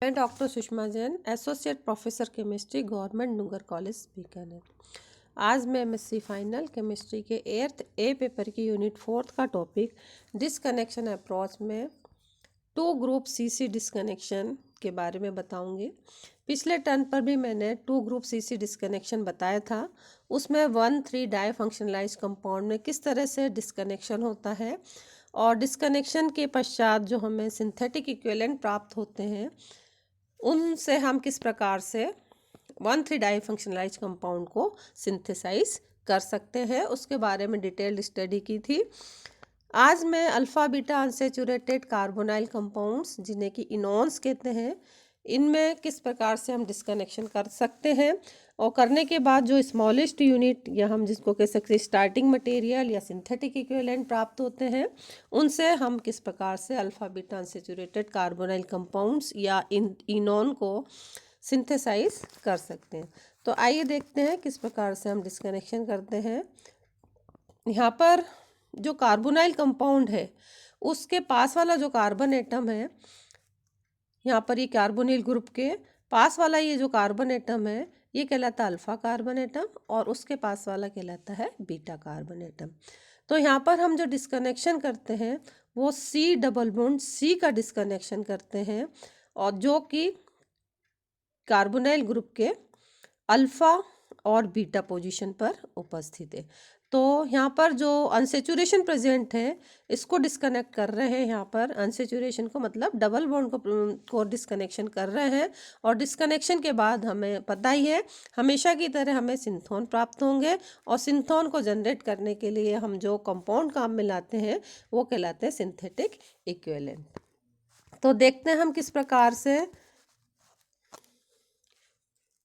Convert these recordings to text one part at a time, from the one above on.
मैं doctor Sushma Jain, associate professor chemistry, government नूगर college Bikaner. आज मैं एमएससी फाइनल केमिस्ट्री के 8th ए पेपर की यूनिट 4 का टॉपिक डिस्कनेक्शन अप्रोच में टू ग्रुप सीसी डिस्कनेक्शन के बारे में बताऊंगी। पिछले टर्न पर भी मैंने टू ग्रुप सीसी डिस्कनेक्शन बताया था। उसमें 1,3 डाई फंक्शनलाइज कंपाउंड में किस तरह से डिस्कनेक्शन होता है और डिस्कनेक्शन के पश्चात जो हमें सिंथेटिक इक्विवेलेंट प्राप्त होते हैं उनसे हम किस प्रकार से 1,3 डाई फंक्शनलाइज कंपाउंड को सिंथेसाइज कर सकते हैं, उसके बारे में डिटेल्ड स्टडी की थी। आज मैं alpha beta unsaturated carbonyl compounds, जिन्हें कि इनॉन्स कहते हैं, इनमें किस प्रकार से हम डिस्कनेक्शन कर सकते हैं और करने के बाद जो स्मॉलेस्ट यूनिट या हम जिसको कह सकते हैं स्टार्टिंग मटेरियल या सिंथेटिक इक्विवेलेंट प्राप्त होते हैं, उनसे हम किस प्रकार से alpha beta unsaturated carbonyl compounds या इनॉन को सिंथेसाइज कर सकते हैं। तो आइए देखते हैं किस प्रकार से हम डिस्कनेक्शन करते हैं। यहाँ पर जो कार्बोनाइल कंपाउंड है उसके पास वाला जो कार्बन एटम है, यहाँ पर ये कार्बोनिल ग्रुप के पास वाला ये जो कार्बन एटम है ये कहलाता है अल्फा कार्बन एटम और उसके पास वाला कहलाता है बीटा कार्बन एटम। तो यहाँ पर हम जो डिस्कनेक्शन करते हैं वो सी डबल बॉन्ड सी का डिस्कनेक्शन करते हैं और जो कि कार्बोनाइल ग्रुप के अल्फा और बीटा पोजीशन पर उपस्थित है। तो यहाँ पर जो अनसेचुरेशन प्रेजेंट है इसको डिस्कनेक्ट कर रहे हैं। यहाँ पर अनसेचुरेशन को मतलब डबल बॉन्ड को डिस्कनेक्शन कर रहे हैं और डिस्कनेक्शन के बाद हमें पता ही है हमेशा की तरह हमें सिंथोन प्राप्त होंगे और सिंथोन को जनरेट करने के लिए हम जो कंपाउंड काम में लाते हैं वो कहलाते हैं सिंथेटिक इक्विवेलेंट। तो देखते हैं हम किस प्रकार से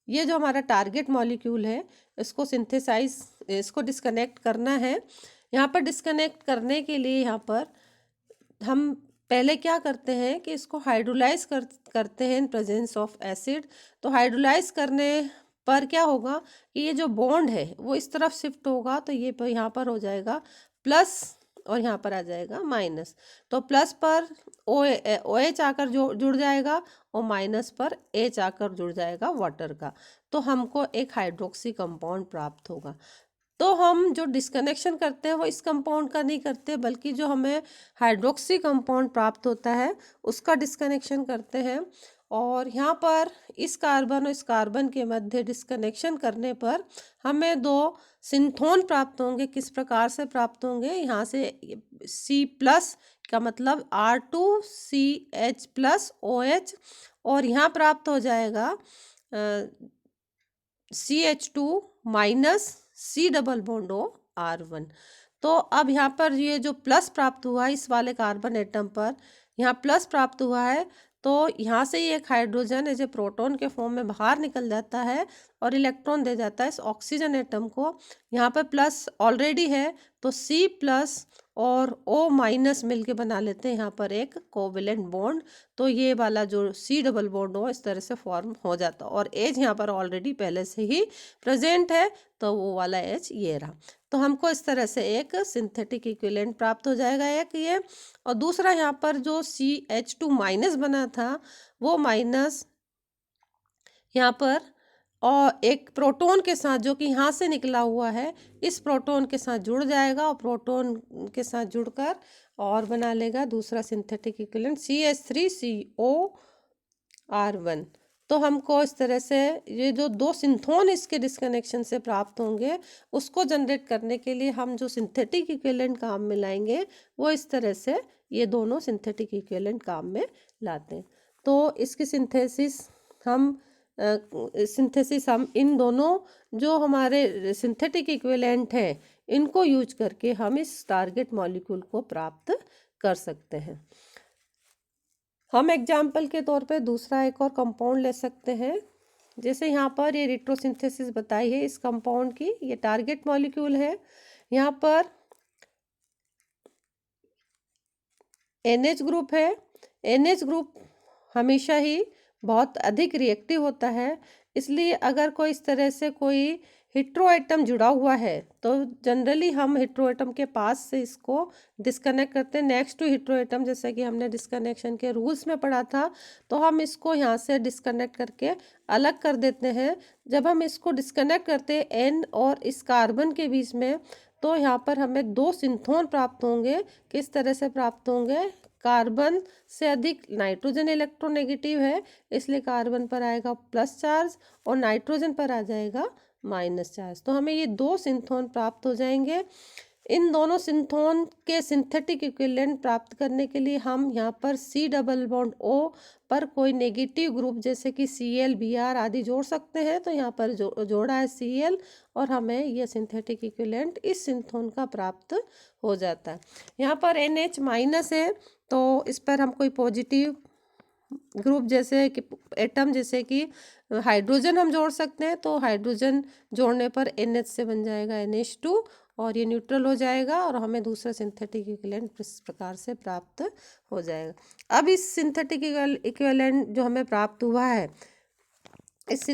ये जो हमारा टारगेट मॉलिक्यूल है इसको डिस्कनेक्ट करना है। यहाँ पर डिस्कनेक्ट करने के लिए यहाँ पर हम पहले क्या करते हैं कि इसको हाइड्रोलाइज करते हैं इन प्रेजेंस ऑफ एसिड। तो हाइड्रोलाइज करने पर क्या होगा कि ये जो बॉन्ड है वो इस तरफ शिफ्ट होगा, तो ये यहाँ पर हो जाएगा प्लस और यहाँ पर आ जाएगा माइनस। तो प्लस पर ओ एच आकर जुड़ जाएगा और माइनस पर एच आकर जुड़ जाएगा वाटर का, तो हमको एक हाइड्रोक्सी कंपाउंड प्राप्त होगा। तो हम जो डिस्कनेक्शन करते हैं वो इस कंपाउंड का नहीं करते बल्कि जो हमें हाइड्रोक्सी कंपाउंड प्राप्त होता है उसका डिस्कनेक्शन करते हैं। और यहाँ पर इस कार्बन और इस कार्बन के मध्य डिस्कनेक्शन करने पर हमें दो सिंथोन प्राप्त होंगे। किस प्रकार से प्राप्त होंगे, यहाँ से सी प्लस का मतलब R2CH प्लस OH और यहाँ प्राप्त हो जाएगा CH2 minus C double bond R1। तो अब यहाँ पर ये जो प्लस प्राप्त हुआ है इस वाले कार्बन एटम पर, यहाँ प्लस प्राप्त हुआ है, तो यहाँ से ये एक हाइड्रोजन एज ए प्रोटॉन के फॉर्म में बाहर निकल जाता है और इलेक्ट्रॉन दे जाता है इस ऑक्सीजन एटम को। यहाँ पर प्लस ऑलरेडी है तो C प्लस और O माइनस मिलके बना लेते हैं यहाँ पर एक कोवेलेंट बॉन्ड। तो ये वाला जो C डबल बॉन्ड हो इस तरह से फॉर्म हो जाता और एज यहाँ पर ऑलरेडी पहले से ही प्रेजेंट है, तो वो वाला एज ये रहा। तो हमको इस तरह से एक सिंथेटिक इक्विवेलेंट प्राप्त हो जाएगा एक ये, और दूसरा यहाँ पर जो CH2 माइनस बना था वो माइनस यहाँ पर और एक प्रोटॉन के साथ जो कि यहाँ से निकला हुआ है इस प्रोटॉन के साथ जुड़ जाएगा और प्रोटॉन के साथ जुड़कर और बना लेगा दूसरा सिंथेटिक इक्विवेलेंट CH3COR1। तो हमको इस तरह से ये जो दो सिंथोन इसके डिस्कनेक्शन से प्राप्त होंगे उसको जनरेट करने के लिए हम जो सिंथेटिक इक्विवेलेंट काम में लाएंगे वो इस तरह से ये दोनों सिंथेटिक इक्विवेलेंट काम में लाते हैं। तो इसकी सिंथेसिस हम इन दोनों जो हमारे सिंथेटिक इक्विवेलेंट हैं इनको यूज करके हम इस टारगेट मॉलिक्यूल को प्राप्त कर सकते हैं। हम एग्जाम्पल के तौर पे दूसरा एक और कंपाउंड ले सकते हैं। जैसे यहाँ पर ये रिट्रोसिंथेसिस बताई है इस कंपाउंड की, ये टारगेट मॉलिक्यूल है। यहाँ पर NH ग्रुप है। NH ग्रुप हमेशा ही बहुत अधिक रिएक्टिव होता है, इसलिए अगर कोई इस तरह से कोई हेटेरो एटम जुड़ा हुआ है तो जनरली हम हेटेरो एटम के पास से इसको डिस्कनेक्ट करते हैं नेक्स्ट टू हेटेरो एटम, जैसे कि हमने डिस्कनेक्शन के रूल्स में पढ़ा था। तो हम इसको यहाँ से डिस्कनेक्ट करके अलग कर देते हैं। जब हम इसको डिस्कनेक्ट करते हैं एन और इस कार्बन के बीच में, तो यहाँ पर हमें दो सिंथोन प्राप्त होंगे। किस तरह से प्राप्त होंगे? कार्बन से अधिक नाइट्रोजन इलेक्ट्रोनेगेटिव है, इसलिए कार्बन पर आएगा प्लस चार्ज और नाइट्रोजन पर आ जाएगा माइनस चार्ज। तो हमें ये दो सिंथोन प्राप्त हो जाएंगे। इन दोनों सिंथोन के सिंथेटिक इक्विवेलेंट प्राप्त करने के लिए हम यहाँ पर C डबल बॉन्ड O पर कोई नेगेटिव ग्रुप जैसे कि Cl Br आदि जोड़ सकते हैं। तो यहाँ पर जोड़ा है Cl और हमें यह सिंथेटिक इक्विवेलेंट इस सिंथोन का प्राप्त हो जाता है। यहाँ पर NH माइनस है तो इस पर हम कोई पॉजिटिव ग्रुप जैसे कि एटम जैसे कि हाइड्रोजन हम जोड़ सकते हैं। तो हाइड्रोजन जोड़ने पर NH से बन जाएगा NH2 और ये न्यूट्रल हो जाएगा और हमें दूसरा सिंथेटिक इक्विवेलेंट इस प्रकार से प्राप्त हो जाएगा। अब इस सिंथेटिक इक्विवेलेंट जो हमें प्राप्त हुआ है इस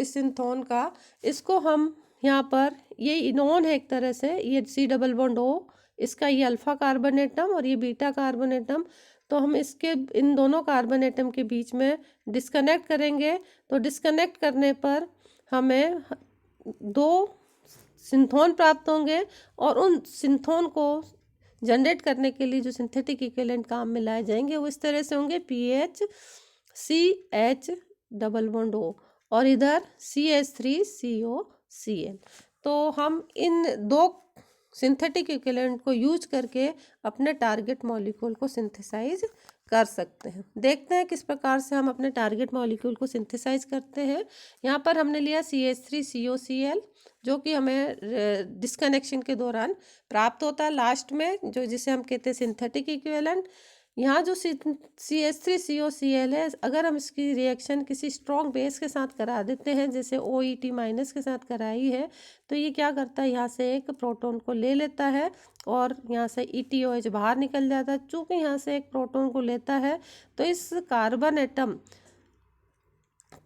सिंथोन का, इसको हम यहाँ पर ये इनोन है एक तरह से, ये C डबल बॉन्ड O, इसका ये अल्फा कार्बन एटम और ये बीटा कार्बन एटम। तो हम इसके इन दोनों कार्बन एटम के बीच में डिस्कनेक्ट करेंगे। तो डिस्कनेक्ट करने पर हमें दो सिंथोन प्राप्त होंगे और उन सिंथोन को जनरेट करने के लिए जो सिंथेटिक इक्विवेलेंट काम में लाए जाएंगे वो इस तरह से होंगे PH CH double bond O और इधर CH3CO Cl। तो हम इन दो सिंथेटिक इक्विवेलेंट को यूज करके अपने टारगेट मॉलिक्यूल को सिंथेसाइज कर सकते हैं। देखते हैं किस प्रकार से हम अपने टारगेट मॉलिक्यूल को सिंथेसाइज करते हैं। यहाँ पर हमने लिया CH3COCl जो कि हमें डिस्कनेक्शन के दौरान प्राप्त होता है लास्ट में, जो जिसे हम कहते हैं सिंथेटिक इक्विवेलेंट। यहाँ जो CH3COCl है, अगर हम इसकी रिएक्शन किसी स्ट्रॉन्ग बेस के साथ करा देते हैं जैसे OET माइनस के साथ कराई है, तो ये क्या करता है, यहाँ से एक प्रोटॉन को ले लेता है और यहाँ से ETOH बाहर निकल जाता है। चूँकि यहाँ से एक प्रोटॉन को लेता है तो इस कार्बन एटम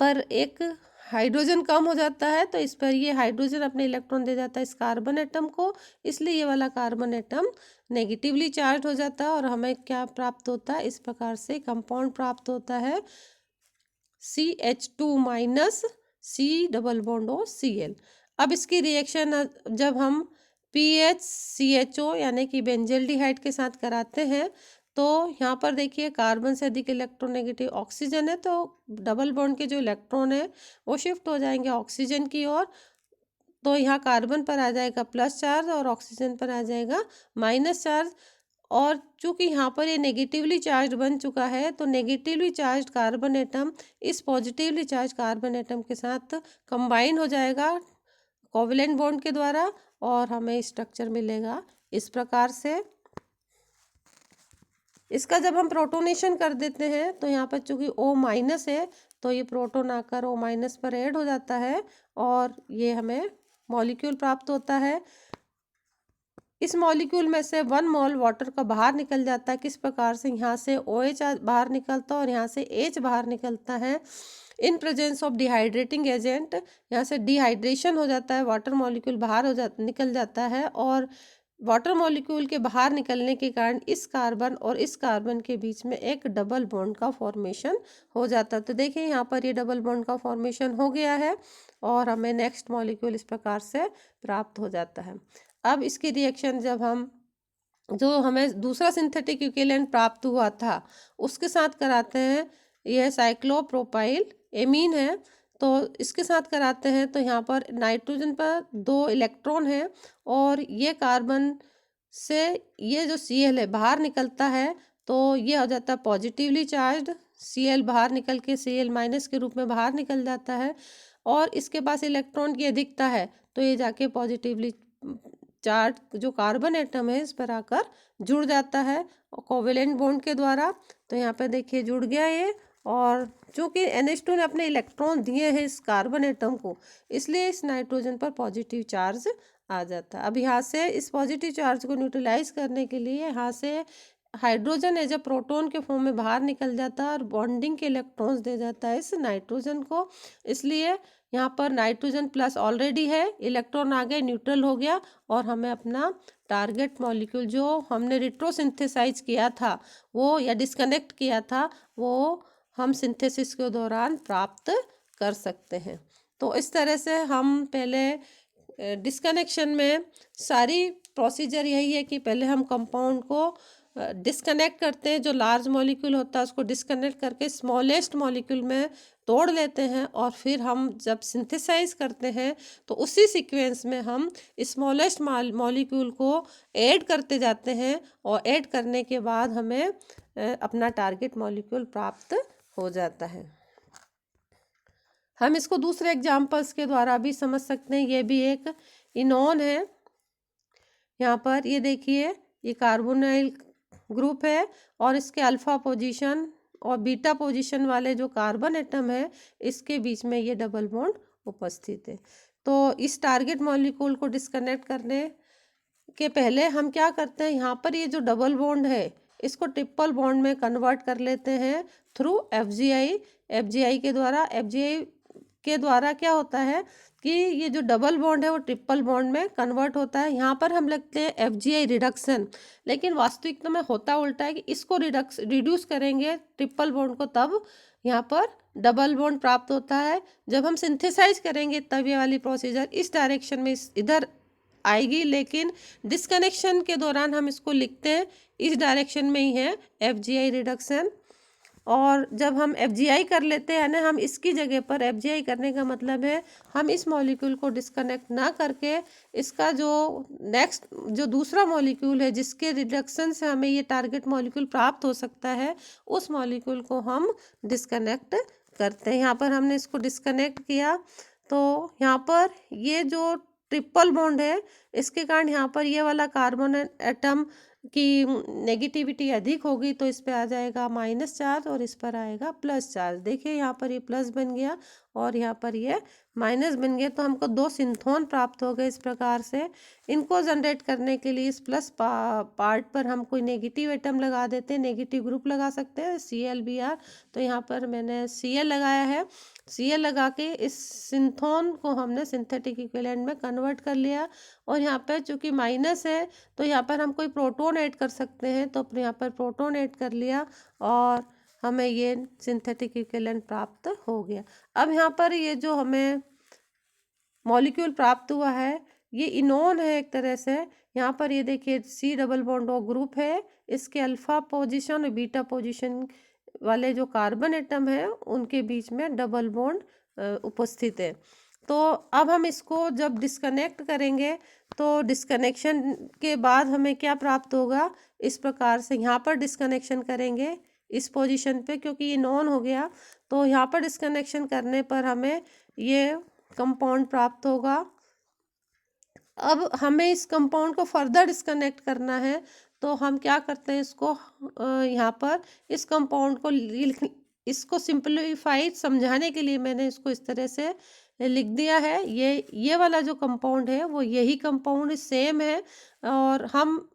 पर एक हाइड्रोजन कम हो जाता है, तो इस पर ये हाइड्रोजन अपने इलेक्ट्रॉन दे जाता है इस कार्बन एटम को, इसलिए ये वाला कार्बन एटम नेगेटिवली चार्ज हो जाता है और हमें क्या प्राप्त होता है, इस प्रकार से कंपाउंड प्राप्त होता है CH2 minus C double bond O Cl। अब इसकी रिएक्शन जब हम PHCHO यानी कि बेंजल्डिहाइड के साथ कराते हैं तो यहाँ पर देखिए कार्बन से अधिक इलेक्ट्रोनेगेटिव ऑक्सीजन है, तो डबल बॉन्ड के जो इलेक्ट्रॉन है वो शिफ्ट हो जाएंगे ऑक्सीजन की ओर। तो यहाँ कार्बन पर आ जाएगा प्लस चार्ज और ऑक्सीजन पर आ जाएगा माइनस चार्ज। और चूंकि यहाँ पर ये नेगेटिवली चार्ज बन चुका है तो नेगेटिवली चार्ज कार्बन एटम इस पॉजिटिवली चार्ज कार्बन एटम के साथ कंबाइन हो जाएगा कोवेलेंट बॉन्ड के द्वारा और हमें स्ट्रक्चर मिलेगा इस प्रकार से। इसका जब हम प्रोटोनेशन कर देते हैं तो यहाँ पर चूंकि O माइनस है तो ये प्रोटोन आकर O माइनस पर ऐड हो जाता है और ये हमें मॉलिक्यूल प्राप्त होता है। इस मॉलिक्यूल में से 1 मोल वाटर का बाहर निकल जाता है। किस प्रकार से, यहाँ से OH बाहर निकलता है और यहाँ से H बाहर निकलता है in presence of dehydrating agent. यहाँ से डिहाइड्रेशन हो जाता है, वाटर मॉलिक्यूल बाहर निकल जाता है और वाटर मॉलिक्यूल के बाहर निकलने के कारण इस कार्बन और इस कार्बन के बीच में एक डबल बॉन्ड का फॉर्मेशन हो जाता है। तो देखिए यहाँ पर ये डबल बॉन्ड का फॉर्मेशन हो गया है और हमें नेक्स्ट मॉलिक्यूल इस प्रकार से प्राप्त हो जाता है। अब इसकी रिएक्शन जब हम जो हमें दूसरा सिंथेटिक इक्विवेलेंट प्राप्त हुआ था उसके साथ कराते हैं, यह साइक्लोप्रोपाइल एमीन है, तो इसके साथ कराते हैं तो यहाँ पर नाइट्रोजन पर 2 इलेक्ट्रॉन है और ये कार्बन से ये जो Cl है बाहर निकलता है तो ये हो जाता है पॉजिटिवली चार्ज, Cl बाहर निकल के Cl माइनस के रूप में बाहर निकल जाता है और इसके पास इलेक्ट्रॉन की अधिकता है तो ये जाके पॉजिटिवली चार्ज जो कार्बन एटम है इस पर आकर जुड़ जाता है कोवेलेंट बॉन्ड के द्वारा। तो यहाँ पे देखिए जुड़ गया ये, और चूंकि NH2 ने अपने इलेक्ट्रॉन दिए हैं इस कार्बन एटम को, इसलिए इस नाइट्रोजन पर पॉजिटिव चार्ज आ जाता है। अब यहाँ से इस पॉजिटिव चार्ज को न्यूट्रलाइज करने के लिए यहाँ से हाइड्रोजन एज अ प्रोटॉन के फॉर्म में बाहर निकल जाता है और बॉन्डिंग के इलेक्ट्रॉन्स दे जाता है इस नाइट्रोजन को। इसलिए यहाँ पर नाइट्रोजन प्लस ऑलरेडी है, इलेक्ट्रॉन आ गए, न्यूट्रल हो गया और हमें अपना टारगेट मॉलिक्यूल जो हमने रिट्रोसिंथेसाइज किया था वो या डिस्कनेक्ट किया था वो हम सिंथेसिस के दौरान प्राप्त कर सकते हैं। तो इस तरह से हम पहले डिस्कनेक्शन में सारी प्रोसीजर यही है कि पहले हम कंपाउंड को डिस्कनेक्ट करते हैं, जो लार्ज मॉलिक्यूल होता है उसको डिस्कनेक्ट करके स्मॉलेस्ट मॉलिक्यूल में तोड़ लेते हैं और फिर हम जब सिंथेसाइज करते हैं तो उसी सीक्वेंस में हम स्मॉलेस्ट मॉलिक्यूल को ऐड करते जाते हैं और ऐड करने के बाद हमें अपना टारगेट मॉलिक्यूल प्राप्त हो जाता है। हम इसको दूसरे एग्जाम्पल्स के द्वारा भी समझ सकते हैं। ये भी एक इनोन है, यहाँ पर ये देखिए ये कार्बोनाइल ग्रुप है और इसके अल्फा पोजीशन और बीटा पोजीशन वाले जो कार्बन एटम है इसके बीच में ये डबल बॉन्ड उपस्थित है। तो इस टारगेट मॉलिक्यूल को डिस्कनेक्ट करने के पहले हम क्या करते हैं, यहाँ पर ये जो डबल बॉन्ड है इसको ट्रिपल बॉन्ड में कन्वर्ट कर लेते हैं थ्रू एफजीआई के द्वारा। एफजीआई के द्वारा क्या होता है कि ये जो डबल बॉन्ड है वो ट्रिपल बॉन्ड में कन्वर्ट होता है। यहाँ पर हम लिखते हैं एफजीआई रिडक्शन, लेकिन वास्तविकता में होता उल्टा है कि इसको रिड्यूस करेंगे ट्रिपल बॉन्ड को तब यहाँ पर डबल बॉन्ड प्राप्त होता है। जब हम सिंथेसाइज करेंगे तब ये वाली प्रोसीजर इस डायरेक्शन में इधर आएगी, लेकिन डिस्कनेक्शन के दौरान हम इसको लिखते हैं इस डायरेक्शन में ही है एफजीआई रिडक्शन। और जब हम एफजीआई कर लेते हैं ना, हम इसकी जगह पर एफजीआई करने का मतलब है हम इस मॉलिक्यूल को डिस्कनेक्ट ना करके इसका जो नेक्स्ट जो दूसरा मॉलिक्यूल है जिसके रिडक्शन से हमें ये टारगेट मॉलिक्यूल प्राप्त हो सकता है उस मॉलिक्यूल को हम डिस्कनेक्ट करते हैं। यहाँ पर हमने इसको डिस्कनेक्ट किया तो यहाँ पर ये जो ट्रिपल बॉन्ड है इसके कारण यहाँ पर ये वाला कार्बन एटम की नेगेटिविटी अधिक होगी तो इस पे आ जाएगा माइनस चार्ज और इस पर आएगा प्लस चार्ज। देखिए यहाँ पर ये प्लस बन गया और यहाँ पर ये माइनस बन गया, तो हमको दो सिंथोन प्राप्त हो गए। इस प्रकार से इनको जनरेट करने के लिए इस प्लस पार्ट पर हम कोई नेगेटिव एटम लगा देते हैं, नेगेटिव ग्रुप लगा सकते हैं ClBr। तो यहाँ पर मैंने Cl लगाया है। Cl लगा के इस सिंथोन को हमने सिंथेटिक इक्विवेलेंट में कन्वर्ट कर लिया और यहाँ पर चूँकि माइनस है तो यहाँ पर हम कोई प्रोटॉन ऐड कर सकते हैं, तो यहाँ पर प्रोटॉन ऐड कर लिया और हमें ये सिंथेटिक इक्विवेलेंट प्राप्त हो गया। अब यहाँ पर ये जो हमें मॉलिक्यूल प्राप्त हुआ है ये इनोन है एक तरह से। यहाँ पर ये देखिए C double bond O group है, इसके अल्फा पोजीशन और बीटा पोजीशन वाले जो कार्बन एटम है उनके बीच में डबल बॉन्ड उपस्थित है। तो अब हम इसको जब डिस्कनेक्ट करेंगे तो डिस्कनेक्शन के बाद हमें क्या प्राप्त होगा, इस प्रकार से यहाँ पर डिस्कनेक्शन करेंगे इस पोजीशन पे क्योंकि ये नॉन हो गया, तो यहाँ पर डिस्कनेक्शन करने पर हमें ये कंपाउंड प्राप्त होगा। अब हमें इस कंपाउंड को फर्दर डिस्कनेक्ट करना है तो हम क्या करते हैं, इसको यहाँ पर इस कंपाउंड को इसको सिंप्लीफाइड समझाने के लिए मैंने इसको इस तरह से लिख दिया है। ये वाला जो कंपाउंड है वो यही कंपाउंड सेम है और हम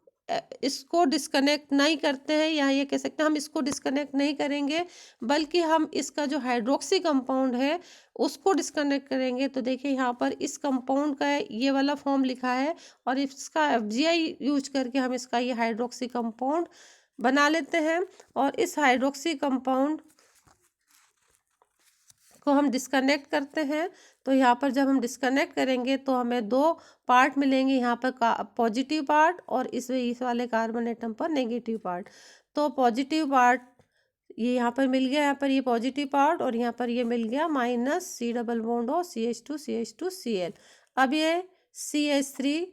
इसको डिस्कनेक्ट नहीं करते हैं, या ये कह सकते हैं हम इसको डिस्कनेक्ट नहीं करेंगे बल्कि हम इसका जो हाइड्रोक्सी कंपाउंड है उसको डिस्कनेक्ट करेंगे। तो देखिए यहाँ पर इस कंपाउंड का ये वाला फॉर्म लिखा है और इसका एफजीआई यूज करके हम इसका ये हाइड्रोक्सी कंपाउंड बना लेते हैं और इस हाइड्रोक्सी कंपाउंड को हम डिस्कनेक्ट करते हैं। तो यहाँ पर जब हम डिस्कनेक्ट करेंगे तो हमें दो पार्ट मिलेंगे, यहाँ पर पॉजिटिव पार्ट और इस वाले कार्बन एटम पर नेगेटिव पार्ट। तो पॉजिटिव पार्ट ये यहाँ पर मिल गया, यहाँ पर ये पॉजिटिव पार्ट और यहाँ पर ये मिल गया माइनस C डबल बॉन्ड और CH2 Cl। अब ये CH3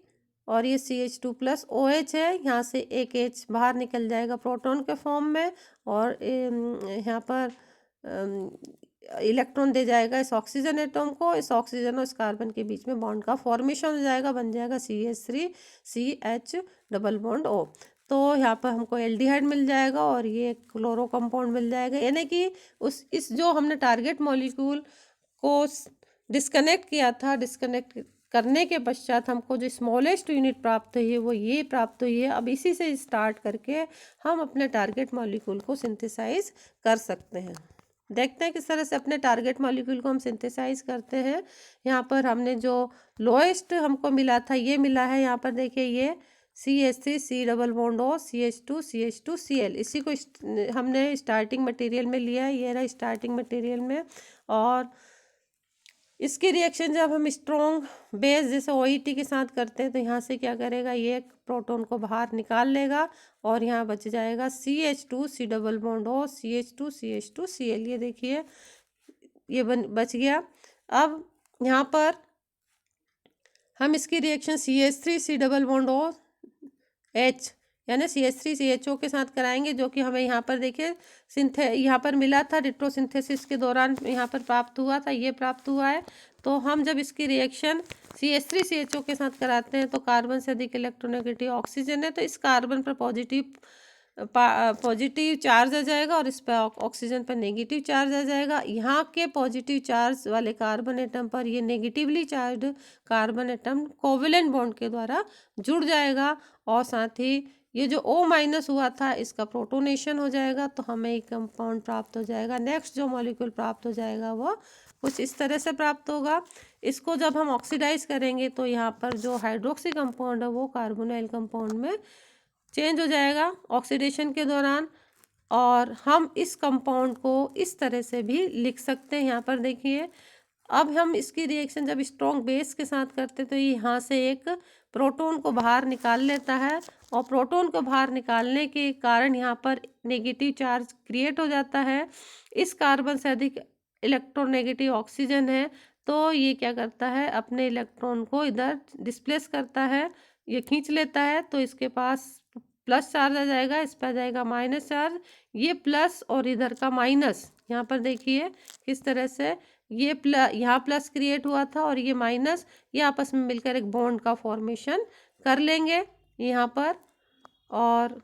और ये CH2 प्लस OH है, यहाँ से एक H बाहर निकल जाएगा प्रोटॉन के फॉर्म में और यहाँ पर इलेक्ट्रॉन दे जाएगा इस ऑक्सीजन एटम को, इस ऑक्सीजन और इस कार्बन के बीच में बॉन्ड का फॉर्मेशन हो जाएगा, बन जाएगा CH3 CH double bond O। तो यहाँ पर हमको एल्डिहाइड मिल जाएगा और ये क्लोरो कंपाउंड मिल जाएगा। यानी कि इस जो हमने टारगेट मॉलिक्यूल को डिस्कनेक्ट किया था, डिस्कनेक्ट करने के पश्चात हमको जो स्मॉलेस्ट यूनिट प्राप्त हुई है वो ये प्राप्त हुई है। अब इसी से स्टार्ट करके हम अपने टारगेट मॉलिक्यूल को सिंथेसाइज कर सकते हैं। देखते हैं किस तरह से अपने टारगेट मॉलिक्यूल को हम सिंथेसाइज करते हैं। यहाँ पर हमने जो लोएस्ट हमको मिला था ये मिला है। यहाँ पर देखिए ये CH3 C double bond O CH2 CH2 Cl, इसी को हमने स्टार्टिंग मटेरियल में लिया है। ये रहा स्टार्टिंग मटेरियल में। और इसकी रिएक्शन जब हम स्ट्रॉन्ग बेस जैसे OET के साथ करते हैं तो यहाँ से क्या करेगा, ये एक प्रोटॉन को बाहर निकाल लेगा और यहाँ बच जाएगा CH2 C double bond O CH2 CH2 Cl। ये देखिए ये बच गया। अब यहाँ पर हम इसकी reaction CH3 C double bond O H यानी CH3 CHO के साथ कराएंगे, जो कि हमें यहाँ पर देखिए यहाँ पर मिला था रिट्रोसिंथेसिस के दौरान यहाँ पर प्राप्त हुआ था, ये प्राप्त हुआ है। तो हम जब इसकी रिएक्शन CH3 CHO के साथ कराते हैं तो कार्बन से अधिक इलेक्ट्रोनेगेटिव ऑक्सीजन है, तो इस कार्बन पर पॉजिटिव चार्ज आ जाएगा और इस पर ऑक्सीजन पर नेगेटिव चार्ज आ जाएगा। यहाँ के पॉजिटिव चार्ज वाले कार्बन एटम पर ये negatively charge carbon atom covalent bond के द्वारा जुड़ जाएगा और साथ ही ये जो O- हुआ था इसका प्रोटोनेशन हो जाएगा, तो हमें एक कंपाउंड प्राप्त हो जाएगा। नेक्स्ट जो मॉलिक्यूल प्राप्त हो जाएगा वो कुछ इस तरह से प्राप्त होगा। इसको जब हम ऑक्सीडाइज करेंगे तो यहाँ पर जो हाइड्रोक्सी कंपाउंड है वो कार्बोनाइल कंपाउंड में चेंज हो जाएगा ऑक्सीडेशन के दौरान। और हम इस कंपाउंड को इस तरह से भी लिख सकते हैं। यहाँ पर देखिए अब हम इसकी रिएक्शन जब स्ट्रॉन्ग बेस के साथ करते तो ये यहाँ से एक प्रोटॉन को बाहर निकाल लेता है और प्रोटॉन को बाहर निकालने के कारण यहाँ पर नेगेटिव चार्ज क्रिएट हो जाता है। इस कार्बन से अधिक इलेक्ट्रोनेगेटिव ऑक्सीजन है, तो ये क्या करता है, अपने इलेक्ट्रॉन को इधर डिस्प्लेस करता है, ये खींच लेता है। तो इसके पास प्लस चार्ज आ जाएगा, इस पर आ जाएगा माइनस चार्ज। ये प्लस और इधर का माइनस, यहाँ पर देखिए किस तरह से ये यहाँ प्लस क्रिएट हुआ था और ये माइनस, ये आपस में मिलकर एक बॉन्ड का फॉर्मेशन कर लेंगे यहाँ पर। और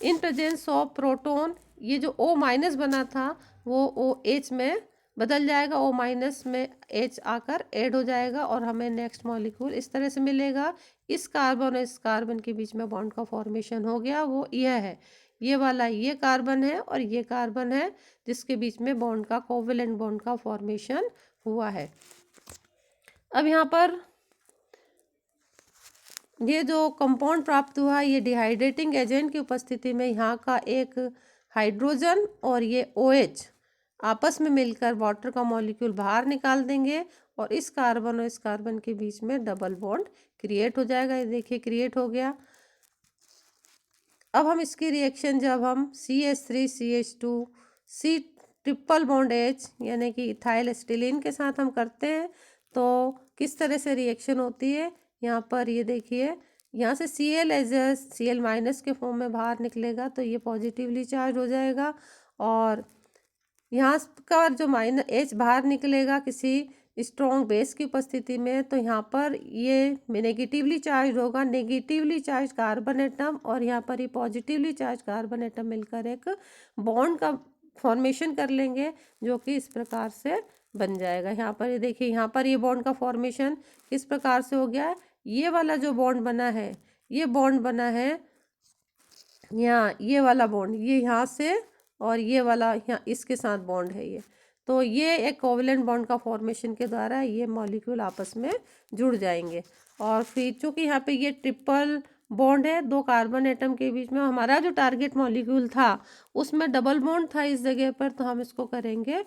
इन प्रेजेंस ऑफ प्रोटॉन ये जो O- बना था वो OH में बदल जाएगा, O- में H आकर ऐड हो जाएगा और हमें नेक्स्ट मॉलिक्यूल इस तरह से मिलेगा। इस कार्बन और इस कार्बन के बीच में बॉन्ड का फॉर्मेशन हो गया, वो यह है, ये वाला ये कार्बन है और ये कार्बन है जिसके बीच में बॉन्ड का कोवेलेंट बॉन्ड का फॉर्मेशन हुआ है। अब यहाँ पर ये जो कंपाउंड प्राप्त हुआ ये डिहाइड्रेटिंग एजेंट की उपस्थिति में यहाँ का एक हाइड्रोजन और ये OH आपस में मिलकर वाटर का मॉलिक्यूल बाहर निकाल देंगे और इस कार्बन और इस कार्बन के बीच में डबल बॉन्ड क्रिएट हो जाएगा। ये देखिए क्रिएट हो गया। अब हम इसकी रिएक्शन जब हम CH3 CH2 C triple bond H यानी कि इथाइल एसिटिलीन के साथ हम करते हैं तो किस तरह से रिएक्शन होती है। यहाँ पर ये देखिए, यहाँ से Cl एज Cl- के फॉर्म में बाहर निकलेगा तो ये पॉजिटिवली चार्ज हो जाएगा और यहाँ का जो H बाहर निकलेगा किसी स्ट्रॉन्ग बेस की उपस्थिति में, तो यहाँ पर ये नेगेटिवली चार्ज होगा, नेगेटिवली चार्ज कार्बन एटम और यहाँ पर ये पॉजिटिवली चार्ज कार्बन एटम मिलकर एक बॉन्ड का फॉर्मेशन कर लेंगे, जो कि इस प्रकार से बन जाएगा। यहाँ पर ये देखिए, यहाँ पर ये बॉन्ड का फॉर्मेशन किस प्रकार से हो गया है। ये वाला जो बॉन्ड बना है, ये बॉन्ड बना है यहाँ, ये वाला बॉन्ड ये यहाँ से और ये वाला यहाँ इसके साथ बॉन्ड है ये, तो ये एक कोवेलेंट बॉन्ड का फॉर्मेशन के द्वारा ये मॉलिक्यूल आपस में जुड़ जाएंगे। और फिर चूँकि यहाँ पे ये ट्रिपल बॉन्ड है दो कार्बन एटम के बीच में, हमारा जो टारगेट मॉलिक्यूल था उसमें डबल बॉन्ड था इस जगह पर, तो हम इसको करेंगे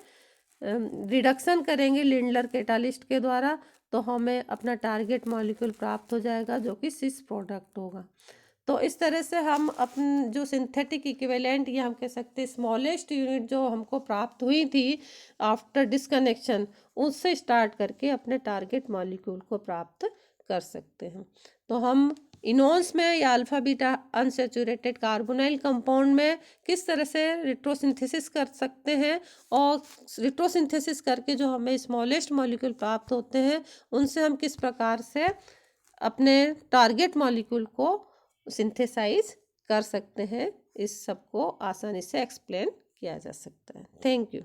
रिडक्शन करेंगे लिंडलर कैटालिस्ट के द्वारा, तो हमें अपना टारगेट मॉलिक्यूल प्राप्त हो जाएगा जो कि सिस प्रोडक्ट होगा। तो इस तरह से हम अपन जो सिंथेटिक इक्विवेलेंट या हम कह सकते हैं स्मॉलेस्ट यूनिट जो हमको प्राप्त हुई थी आफ्टर डिस्कनेक्शन, उससे स्टार्ट करके अपने टारगेट मॉलिक्यूल को प्राप्त कर सकते हैं। तो हम इनोन्स में या alpha beta unsaturated carbonyl compound में किस तरह से रिट्रोसिंथेसिस कर सकते हैं और रिट्रोसिंथेसिस करके जो हमें स्मॉलेस्ट मॉलिक्यूल प्राप्त होते हैं उनसे हम किस प्रकार से अपने टारगेट मॉलिक्यूल को सिंथेसाइज कर सकते हैं, इस सब को आसानी से एक्सप्लेन किया जा सकता है। Thank you.